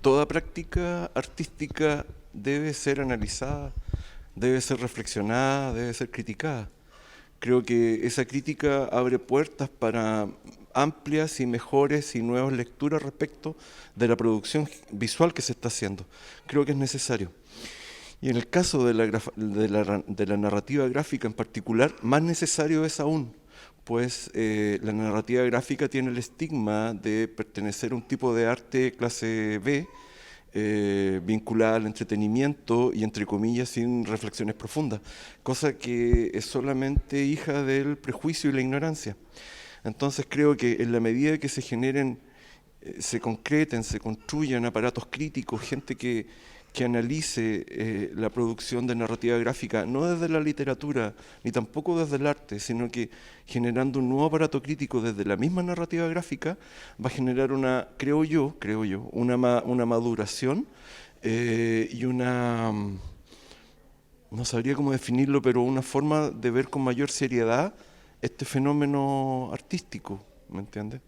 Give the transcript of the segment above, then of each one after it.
toda práctica artística debe ser analizada, debe ser reflexionada, debe ser criticada. Creo que esa crítica abre puertas para amplias y mejores y nuevas lecturas respecto de la producción visual que se está haciendo. Creo que es necesario. Y en el caso de la narrativa gráfica en particular, más necesario es aún, pues la narrativa gráfica tiene el estigma de pertenecer a un tipo de arte clase B, vinculada al entretenimiento y, entre comillas, sin reflexiones profundas, cosa que es solamente hija del prejuicio y la ignorancia. Entonces creo que en la medida que se generen, se concreten, se construyan aparatos críticos, gente que analice la producción de narrativa gráfica, no desde la literatura, ni tampoco desde el arte, sino que generando un nuevo aparato crítico desde la misma narrativa gráfica, va a generar una, creo yo, una maduración y una, no sabría cómo definirlo, pero una forma de ver con mayor seriedad este fenómeno artístico, ¿me entiendes?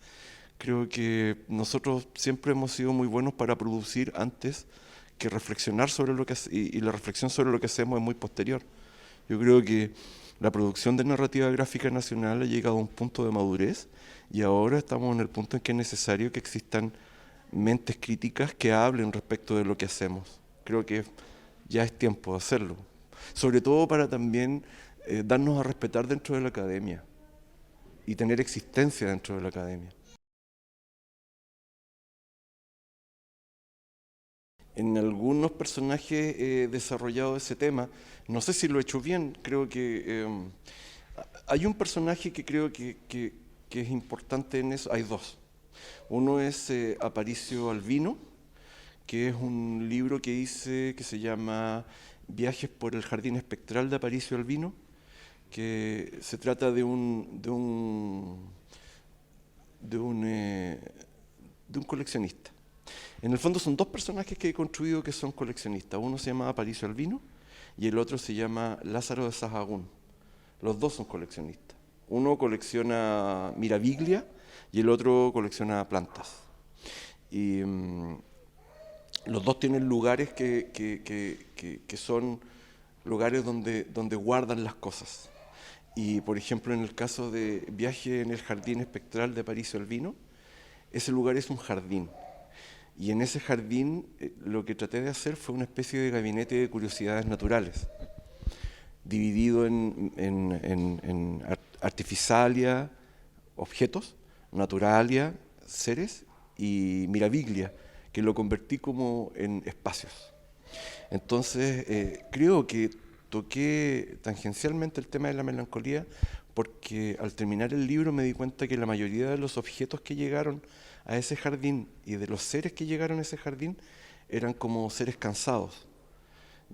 Creo que nosotros siempre hemos sido muy buenos para producir antes que reflexionar sobre lo que y la reflexión sobre lo que hacemos es muy posterior. Yo creo que la producción de narrativa gráfica nacional ha llegado a un punto de madurez y ahora estamos en el punto en que es necesario que existan mentes críticas que hablen respecto de lo que hacemos. Creo que ya es tiempo de hacerlo. Sobre todo para también darnos a respetar dentro de la academia y tener existencia dentro de la academia. En algunos personajes he desarrollado ese tema. No sé si lo he hecho bien. Creo que hay un personaje que creo que es importante en eso. Hay dos. Uno es Aparicio Albino, que es un libro que hice que se llama Viajes por el Jardín Espectral de Aparicio Albino, que se trata de un, eh, de un coleccionista. En el fondo son dos personajes que he construido que son coleccionistas. Uno se llama Aparicio Albino y el otro se llama Lázaro de Sahagún. Los dos son coleccionistas. Uno colecciona Mirabilia y el otro colecciona plantas. Y los dos tienen lugares que son lugares donde guardan las cosas. Y por ejemplo, en el caso de Viaje en el Jardín Espectral de Aparicio Albino, ese lugar es un jardín. Y en ese jardín lo que traté de hacer fue una especie de gabinete de curiosidades naturales, dividido en artificialia, objetos, naturalia, seres, y mirabilia, que lo convertí como en espacios. Entonces, creo que toqué tangencialmente el tema de la melancolía porque al terminar el libro me di cuenta que la mayoría de los objetos que llegaron a ese jardín y de los seres que llegaron a ese jardín eran como seres cansados.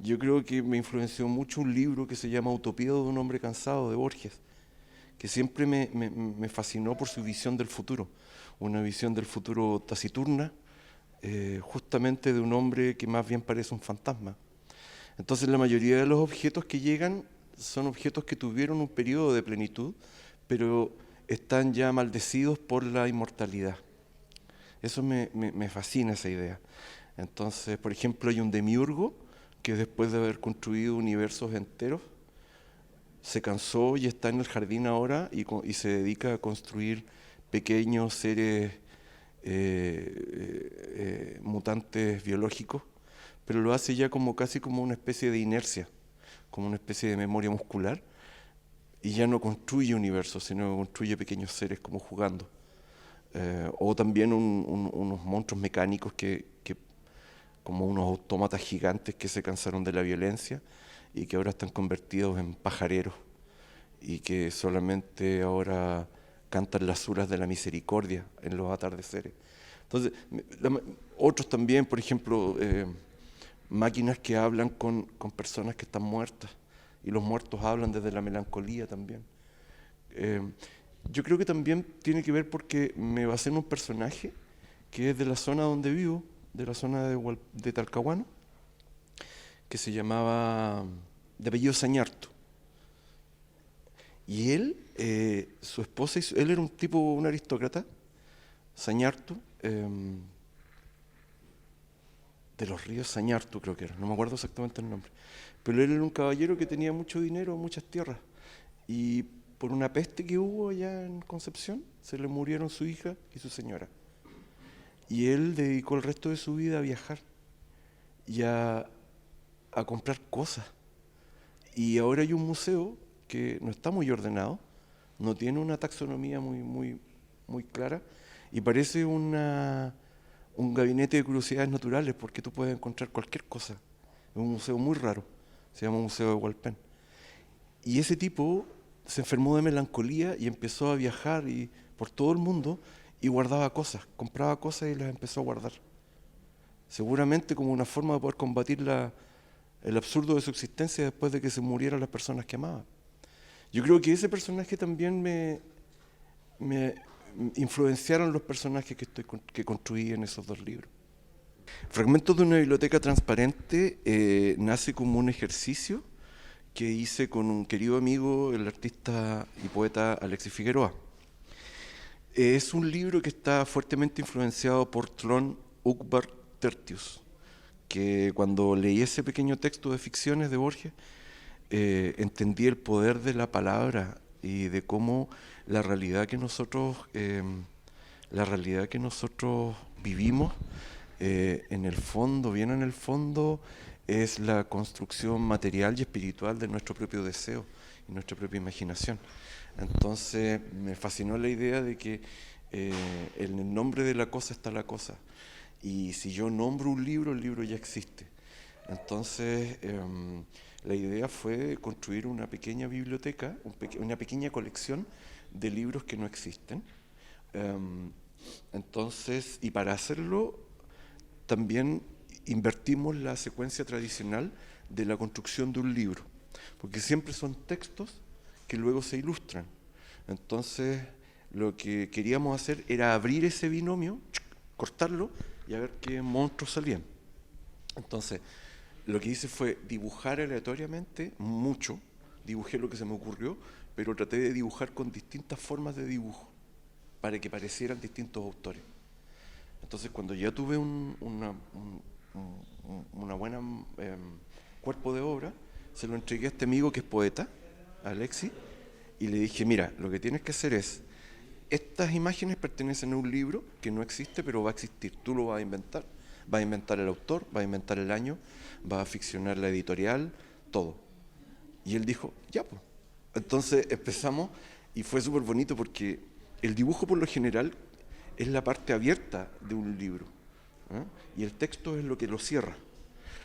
Yo creo que me influenció mucho un libro que se llama Utopía de un hombre cansado, de Borges, que siempre me fascinó por su visión del futuro, una visión del futuro taciturna, justamente de un hombre que más bien parece un fantasma. Entonces la mayoría de los objetos que llegan son objetos que tuvieron un periodo de plenitud, pero están ya maldecidos por la inmortalidad. Eso me fascina esa idea. Entonces, por ejemplo, hay un demiurgo que después de haber construido universos enteros, se cansó y está en el jardín ahora y se dedica a construir pequeños seres mutantes biológicos, pero lo hace ya como casi como una especie de inercia, como una especie de memoria muscular, y ya no construye universos, sino que construye pequeños seres como jugando. O también unos monstruos mecánicos como unos autómatas gigantes que se cansaron de la violencia y que ahora están convertidos en pajareros y que solamente ahora cantan las suras de la misericordia en los atardeceres. Entonces, otros también, por ejemplo, máquinas que hablan con personas que están muertas y los muertos hablan desde la melancolía también. Eh, yo creo que también tiene que ver porque me basé en un personaje que es de la zona donde vivo, de la zona de Talcahuano, que se llamaba, de apellido Sañarto. Y él, su esposa, él era un tipo, un aristócrata, Sañarto, de los Ríos Sañartu, creo que era, no me acuerdo exactamente el nombre. Pero él era un caballero que tenía mucho dinero, muchas tierras. Y por una peste que hubo allá en Concepción, se le murieron su hija y su señora. Y él dedicó el resto de su vida a viajar y a comprar cosas. Y ahora hay un museo que no está muy ordenado, no tiene una taxonomía muy clara y parece un gabinete de curiosidades naturales porque tú puedes encontrar cualquier cosa. Es un museo muy raro, se llama Museo de Hualpén. Y ese tipo se enfermó de melancolía y empezó a viajar por todo el mundo y guardaba cosas, compraba cosas y las empezó a guardar. Seguramente como una forma de poder combatir el absurdo de su existencia después de que se murieran las personas que amaba. Yo creo que ese personaje también me influenciaron los personajes que construí en esos dos libros. Fragmentos de una biblioteca transparente nace como un ejercicio que hice con un querido amigo, el artista y poeta Alexis Figueroa. Es un libro que está fuertemente influenciado por Trond Ugbart Tertius, que cuando leí ese pequeño texto de ficciones de Borges, entendí el poder de la palabra y de cómo la realidad que nosotros vivimos, en el fondo, bien en el fondo, es la construcción material y espiritual de nuestro propio deseo y nuestra propia imaginación. Entonces me fascinó la idea de que en el nombre de la cosa está la cosa. Y si yo nombro un libro, el libro ya existe. Entonces la idea fue construir una pequeña biblioteca, una pequeña colección de libros que no existen. Entonces, y para hacerlo también invertimos la secuencia tradicional de la construcción de un libro, porque siempre son textos que luego se ilustran. Entonces, lo que queríamos hacer era abrir ese binomio, cortarlo y a ver qué monstruos salían. Entonces, lo que hice fue dibujar aleatoriamente mucho, dibujé lo que se me ocurrió, pero traté de dibujar con distintas formas de dibujo para que parecieran distintos autores. Entonces, cuando ya tuve una buena cuerpo de obra, se lo entregué a este amigo que es poeta, Alexis, y le dije, mira, lo que tienes que hacer es, estas imágenes pertenecen a un libro que no existe, pero va a existir, tú lo vas a inventar el autor, vas a inventar el año, vas a ficcionar la editorial, todo. Y él dijo, ya pues. Entonces empezamos y fue súper bonito porque el dibujo por lo general es la parte abierta de un libro, ¿eh? Y el texto es lo que lo cierra.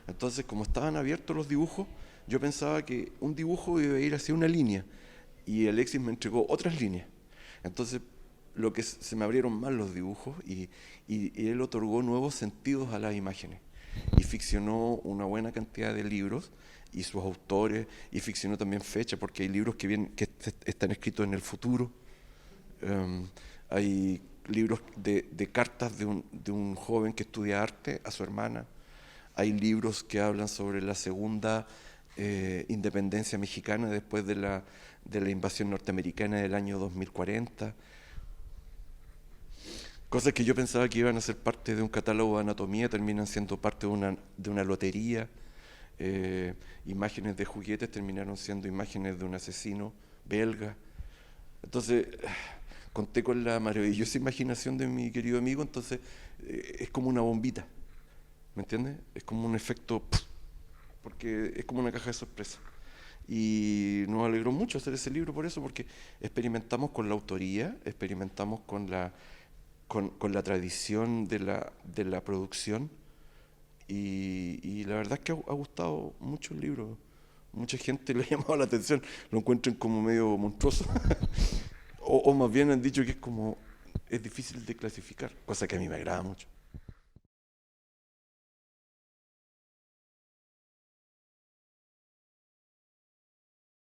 Entonces, como estaban abiertos los dibujos, yo pensaba que un dibujo iba a ir hacia una línea y Alexis me entregó otras líneas. Entonces, lo que se me abrieron más los dibujos y él otorgó nuevos sentidos a las imágenes y ficcionó una buena cantidad de libros y sus autores, y ficcionó también fechas, porque hay libros que están escritos en el futuro. Hay libros de cartas de un joven que estudia arte a su hermana. Hay libros que hablan sobre la segunda independencia mexicana después de la invasión norteamericana del año 2040. Cosas que yo pensaba que iban a ser parte de un catálogo de anatomía terminan siendo parte de una lotería. Imágenes de juguetes terminaron siendo imágenes de un asesino belga. Entonces, conté con la maravillosa imaginación de mi querido amigo, entonces es como una bombita, ¿me entiendes? Es como un efecto, porque es como una caja de sorpresa. Y nos alegró mucho hacer ese libro por eso, porque experimentamos con la autoría, experimentamos con la tradición de la producción, y la verdad es que ha gustado mucho el libro. Mucha gente le ha llamado la atención, lo encuentran como medio monstruoso, o más bien han dicho que es difícil de clasificar, cosa que a mí me agrada mucho.